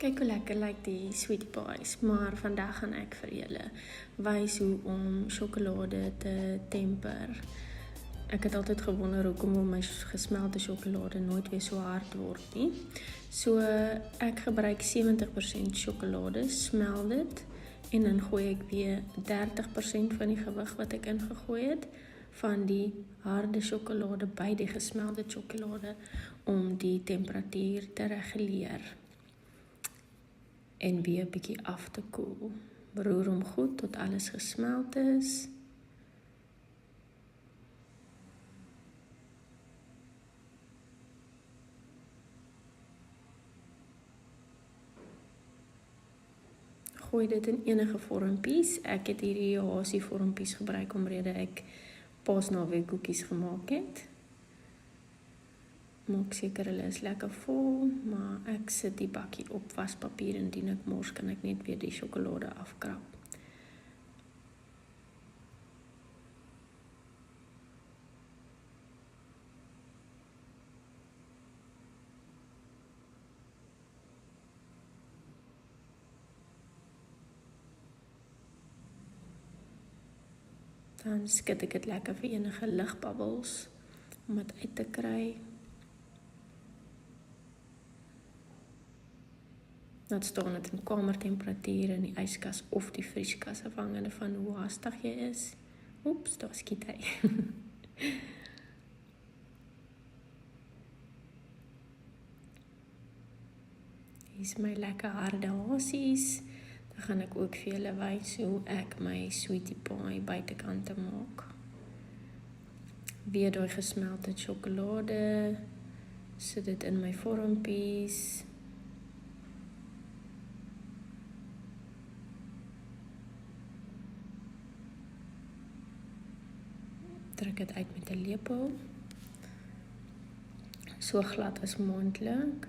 Kyk hoe lekker lyk die sweetie pies, maar vandag gaan ek vir julle wys hoe om sjokolade te temper. Ek het altyd gewonder hoekom my gesmelte sjokolade nooit weer so hard word nie. So ek gebruik 70% sjokolade, smel dit en dan gooi ek weer 30% van die gewig wat ek ingegooi het van die harde sjokolade by die gesmelde sjokolade om die temperatuur te reguleer. En weer 'n bietjie af te koel. Roer hom goed tot alles gesmeld is. Gooi dit in enige vormpies. Ek het hierdie hasie vormpies gebruik omrede ek paasnaweek koekies gemaak het. Maak seker hulle is lekker vol, maar ek sit die bakkie op waspapier en indien ek mors kan ek net weer die sjokolade afkrap. Dan skud ek dit lekker vir enige ligbabbels om dit uit te kry. Dan staan dit in kamertemperatuur in die yskas of die vrieskas, afhangende van hoe haastig jy is. Oeps, daar skiet hy. Hier is my lekker harde hasies. Dan gaan ek ook vir julle wys hoe ek my sweetie pie buitekante maak. Weer daai gesmelte sjokolade. Sit dit in my vormpies. Druk dit uit met 'n lepel. So glad as moontlik.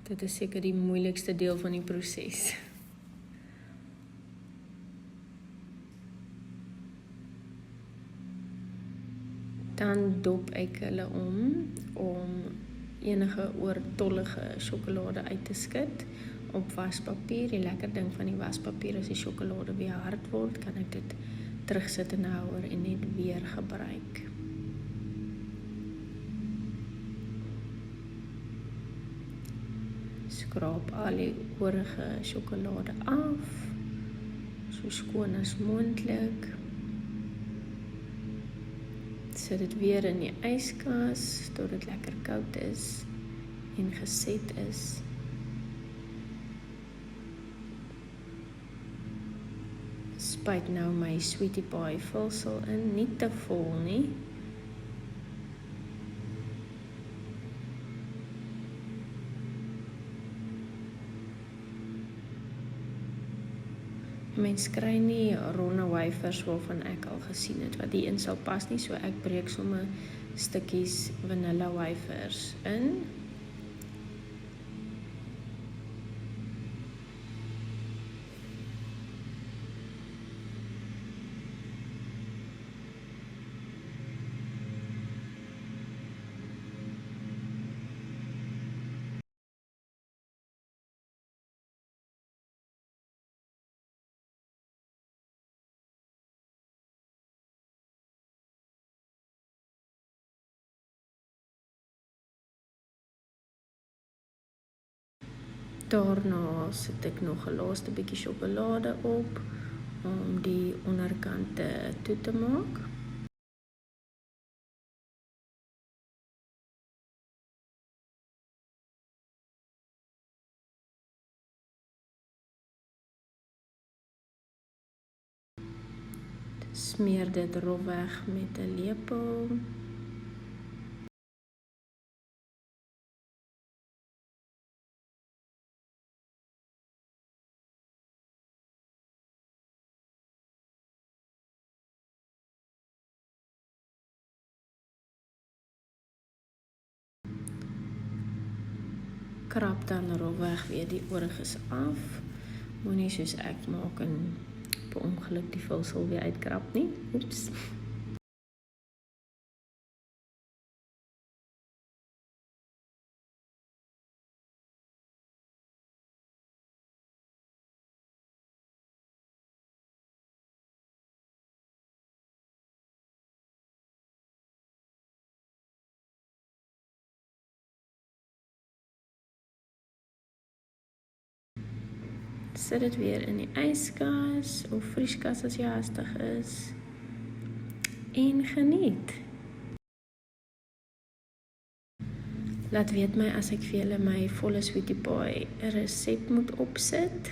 Dit is seker die moeilikste deel van die proses. Dan dop ek hulle om enige oortollige sjokolade uit te skud op waspapier. Die lekker ding van die waspapier as die sjokolade weer hard word, kan ek dit terugsit in 'n houer en net weer gebruik. Skraap al die oorige sjokolade af, so skoon as moontlik. Sit dit weer in die yskas tot dit lekker koud is en geset is. Spuit nou my sweetie pie vulsel in, nie te vol nie. Mens kry nie ronde wafers waarvan ek al gesien het wat die in sal pas nie, so ek breek sommer stukkies vanilla wafers in. Daarna sit ek nog 'n laaste bietjie sjokolade op om die onderkante toe te maak. Smeer dit rofweg met 'n lepel. Krap dan rofweg weer die ooriges af. Moenie soos ek maak en per ongeluk die vulsel weer uitkrap nie. Oeps. sit dit weer in die yskas of vrieskas as jy hastig is en geniet. Laat weet my as ek vir julle my volle sweetie pie resep moet opsit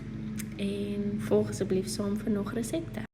en volg asseblief saam vir nog resepte.